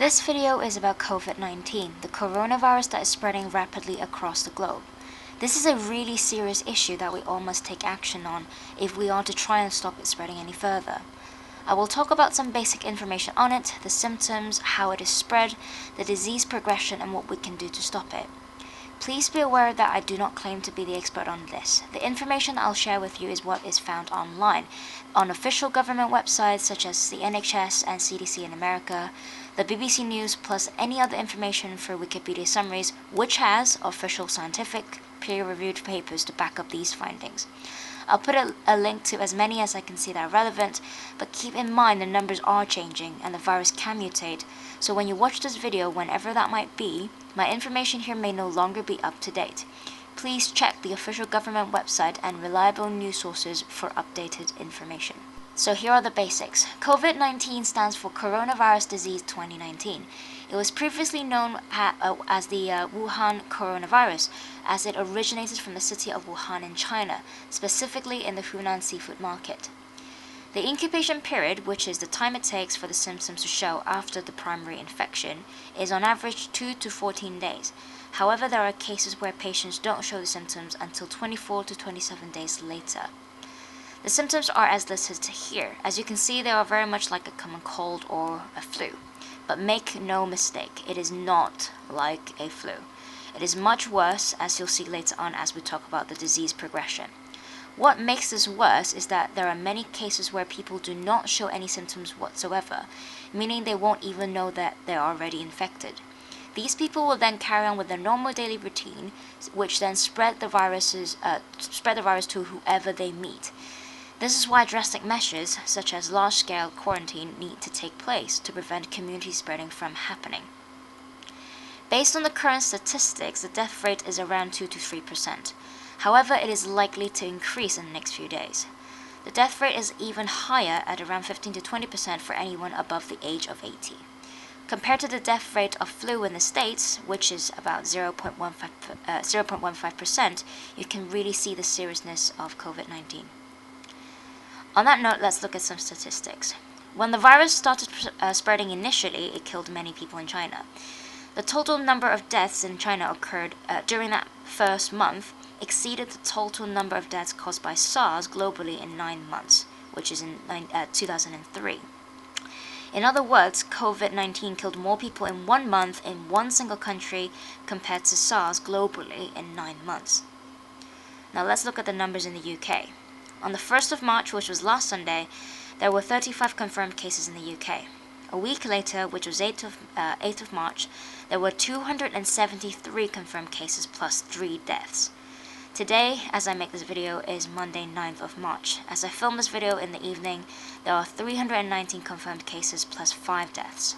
This video is about COVID-19, the coronavirus that is spreading rapidly across the globe. This is a really serious issue that we all must take action on if we are to try and stop it spreading any further. I will talk about some basic information on it, the symptoms, how it is spread, the disease progression, and what we can do to stop it. Please be aware that I do not claim to be the expert on this. The information I'll share with you is what is found online, on official government websites such as the NHS and CDC in America, the BBC News, plus any other information for Wikipedia summaries, which has official scientific, peer-reviewed papers to back up these findings. I'll put a link to as many as I can see that are relevant, but keep in mind the numbers are changing and the virus can mutate, so when you watch this video, whenever that might be, my information here may no longer be up to date. Please check the official government website and reliable news sources for updated information. So here are the basics. COVID-19 stands for Coronavirus Disease 2019. It was previously known as the Wuhan coronavirus, as it originated from the city of Wuhan in China, specifically in the Hunan seafood market. The incubation period, which is the time it takes for the symptoms to show after the primary infection, is on average 2 to 14 days. However, there are cases where patients don't show the symptoms until 24 to 27 days later. The symptoms are as listed here. As you can see, they are very much like a common cold or a flu. But make no mistake, it is not like a flu. It is much worse, as you'll see later on as we talk about the disease progression. What makes this worse is that there are many cases where people do not show any symptoms whatsoever, meaning they won't even know that they're already infected. These people will then carry on with their normal daily routine, which then spread the virus to whoever they meet. This is why drastic measures, such as large-scale quarantine, need to take place to prevent community spreading from happening. Based on the current statistics, the death rate is around 2 to 3%. However, it is likely to increase in the next few days. The death rate is even higher at around 15 to 20% for anyone above the age of 80. Compared to the death rate of flu in the States, which is about 0.15%, you can really see the seriousness of COVID-19. On that note, let's look at some statistics. When the virus started spreading initially, it killed many people in China. The total number of deaths in China occurred during that first month exceeded the total number of deaths caused by SARS globally in 9 months, which is in 2003. In other words, COVID-19 killed more people in 1 month in one single country compared to SARS globally in 9 months. Now let's look at the numbers in the UK. On the 1st of March, which was last Sunday, there were 35 confirmed cases in the UK. A week later, which was 8th of March, there were 273 confirmed cases plus 3 deaths. Today, as I make this video, is Monday 9th of March. As I film this video in the evening, there are 319 confirmed cases plus 5 deaths.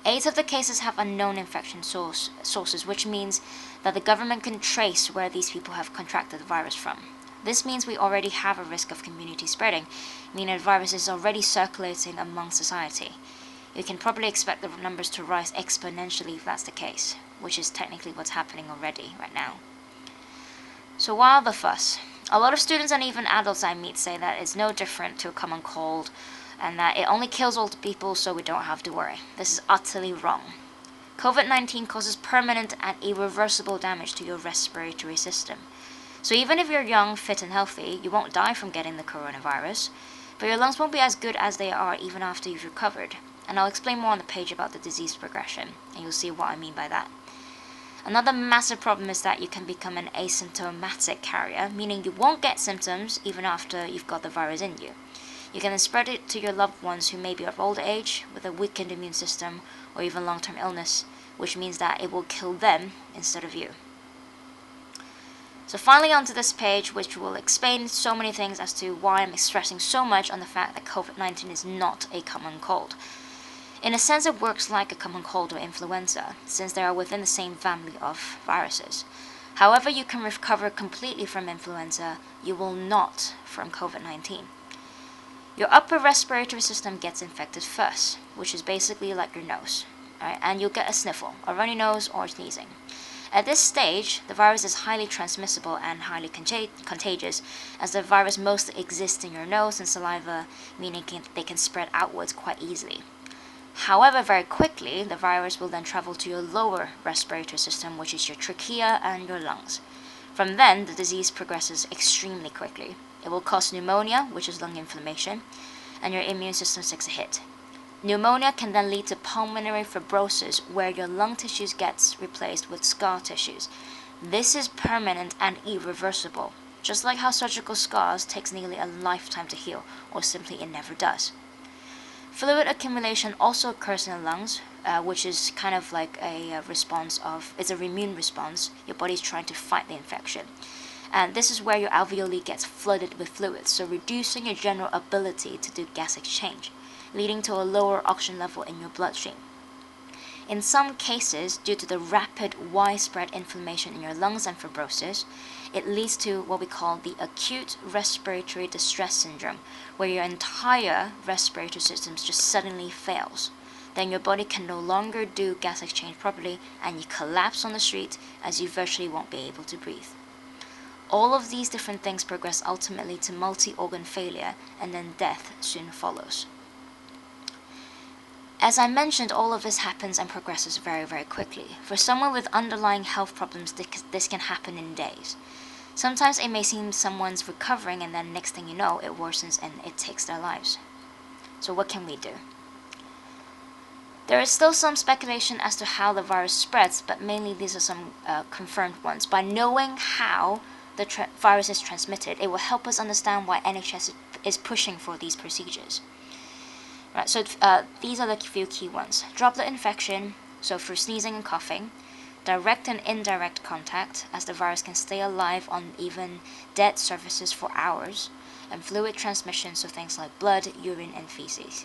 8 of the cases have unknown infection sources, which means that the government can trace where these people have contracted the virus from. This means we already have a risk of community spreading, meaning the virus is already circulating among society. You can probably expect the numbers to rise exponentially if that's the case, which is technically what's happening already right now. So why all the fuss? A lot of students and even adults I meet say that it's no different to a common cold and that it only kills old people so we don't have to worry. This is utterly wrong. COVID-19 causes permanent and irreversible damage to your respiratory system. So even if you're young, fit and healthy, you won't die from getting the coronavirus, but your lungs won't be as good as they are even after you've recovered. And I'll explain more on the page about the disease progression, and you'll see what I mean by that. Another massive problem is that you can become an asymptomatic carrier, meaning you won't get symptoms even after you've got the virus in you. You can then spread it to your loved ones who may be of older age, with a weakened immune system, or even long-term illness, which means that it will kill them instead of you. So finally onto this page, which will explain so many things as to why I'm stressing so much on the fact that COVID-19 is not a common cold. In a sense, it works like a common cold or influenza, since they are within the same family of viruses. However, you can recover completely from influenza, you will not from COVID-19. Your upper respiratory system gets infected first, which is basically like your nose, right? And you'll get a sniffle, a runny nose, or sneezing. At this stage, the virus is highly transmissible and highly contagious, as the virus mostly exists in your nose and saliva, meaning they can spread outwards quite easily. However, very quickly, the virus will then travel to your lower respiratory system, which is your trachea and your lungs. From then, the disease progresses extremely quickly. It will cause pneumonia, which is lung inflammation, and your immune system takes a hit. Pneumonia can then lead to pulmonary fibrosis, where your lung tissues gets replaced with scar tissues. This is permanent and irreversible, just like how surgical scars takes nearly a lifetime to heal, or simply it never does. Fluid accumulation also occurs in the lungs, which is kind of like a response of, it's a immune response. Your body's trying to fight the infection. And this is where your alveoli gets flooded with fluids, so reducing your general ability to do gas exchange, leading to a lower oxygen level in your bloodstream. In some cases, due to the rapid, widespread inflammation in your lungs and fibrosis, it leads to what we call the acute respiratory distress syndrome, where your entire respiratory system just suddenly fails. Then your body can no longer do gas exchange properly, and you collapse on the street as you virtually won't be able to breathe. All of these different things progress ultimately to multi-organ failure, and then death soon follows. As I mentioned, all of this happens and progresses very, very quickly. For someone with underlying health problems, this can happen in days. Sometimes it may seem someone's recovering, and then next thing you know, it worsens and it takes their lives. So what can we do? There is still some speculation as to how the virus spreads, but mainly these are some confirmed ones. By knowing how the virus is transmitted, it will help us understand why NHS is pushing for these procedures. Right, so these are the few key ones. Droplet infection, so through sneezing and coughing. Direct and indirect contact, as the virus can stay alive on even dead surfaces for hours. And fluid transmission, so things like blood, urine, and feces.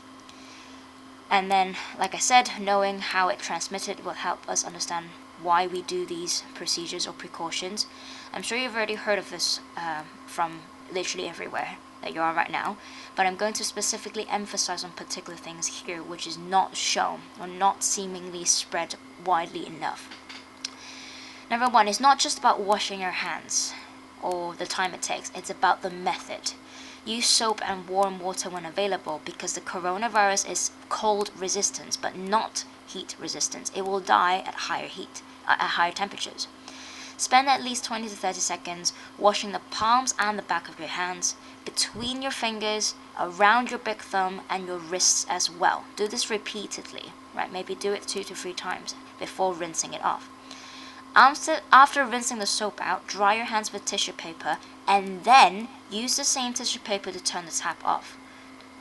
And then, like I said, knowing how it transmitted will help us understand why we do these procedures or precautions. I'm sure you've already heard of this from literally everywhere that you are right now, but I'm going to specifically emphasize on particular things here which is not shown or not seemingly spread widely enough. Number one, it's not just about washing your hands or the time it takes, it's about the method. Use soap and warm water when available, because the coronavirus is cold resistant but not heat resistant. It will die at higher temperatures. Spend at least 20 to 30 seconds washing the palms and the back of your hands, between your fingers, around your big thumb, and your wrists as well. Do this repeatedly, right? Maybe do it 2 to 3 times before rinsing it off. After rinsing the soap out, dry your hands with tissue paper, and then use the same tissue paper to turn the tap off.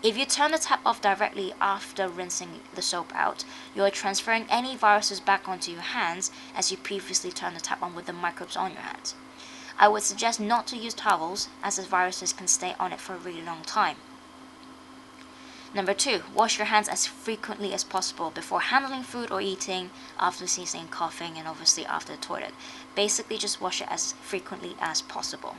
If you turn the tap off directly after rinsing the soap out, you are transferring any viruses back onto your hands as you previously turned the tap on with the microbes on your hands. I would suggest not to use towels, as the viruses can stay on it for a really long time. Number 2, wash your hands as frequently as possible before handling food or eating, after sneezing and coughing, and obviously after the toilet. Basically, just wash it as frequently as possible.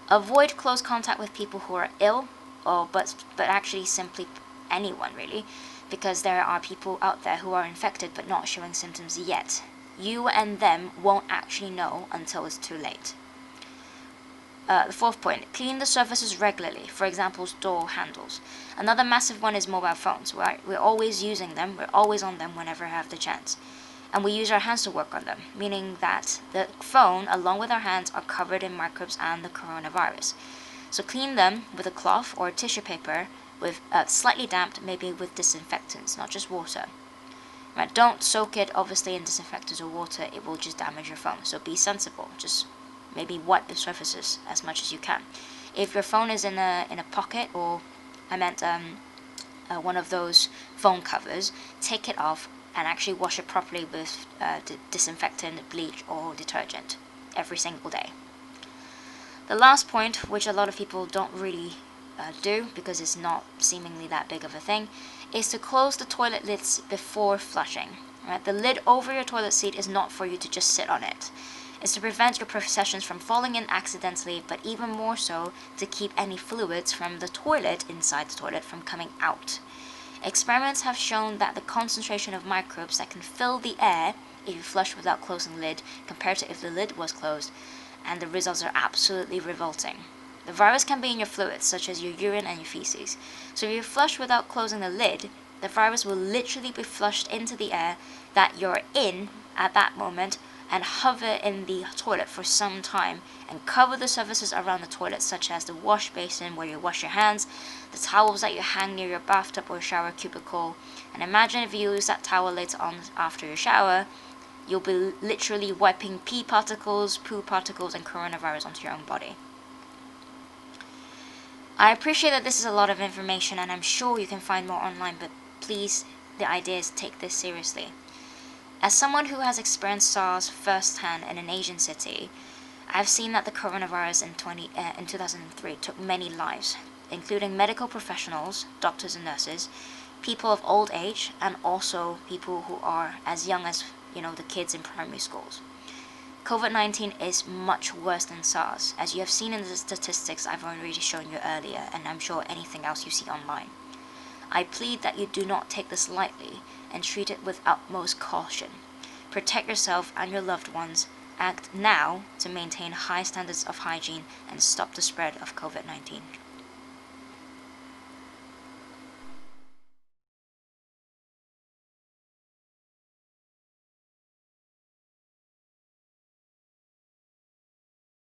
Avoid close contact with people who are ill, but actually simply anyone really, because there are people out there who are infected but not showing symptoms yet. You and them won't actually know until it's too late. The 4th point, clean the surfaces regularly, for example, door handles. Another massive one is mobile phones. We're always using them, we're always on them whenever I have the chance. And we use our hands to work on them, meaning that the phone, along with our hands, are covered in microbes and the coronavirus. So clean them with a cloth or tissue paper, with slightly damped, maybe with disinfectants, not just water. Right, don't soak it obviously in disinfectants or water, it will just damage your phone. So be sensible, just maybe wipe the surfaces as much as you can. If your phone is in a pocket, or I meant one of those phone covers, take it off and actually wash it properly with disinfectant, bleach, or detergent every single day. The last point, which a lot of people don't really do because it's not seemingly that big of a thing, is to close the toilet lids before flushing. Right? The lid over your toilet seat is not for you to just sit on it. It's to prevent your processions from falling in accidentally, but even more so to keep any fluids from the toilet inside the toilet from coming out. Experiments have shown that the concentration of microbes that can fill the air if you flush without closing the lid compared to if the lid was closed, and the results are absolutely revolting. The virus can be in your fluids, such as your urine and your feces. So if you flush without closing the lid, the virus will literally be flushed into the air that you're in at that moment and hover in the toilet for some time and cover the surfaces around the toilet, such as the wash basin where you wash your hands, the towels that you hang near your bathtub or shower cubicle. And imagine if you use that towel later on after your shower, you'll be literally wiping pee particles, poo particles, and coronavirus onto your own body. I appreciate that this is a lot of information, and I'm sure you can find more online, but please, the idea is take this seriously. As someone who has experienced SARS firsthand in an Asian city, I've seen that the coronavirus in 2003 took many lives, including medical professionals, doctors and nurses, people of old age, and also people who are as young as, the kids in primary schools. COVID-19 is much worse than SARS, as you have seen in the statistics I've already shown you earlier, and I'm sure anything else you see online. I plead that you do not take this lightly and treat it with utmost caution. Protect yourself and your loved ones. Act now to maintain high standards of hygiene and stop the spread of COVID-19.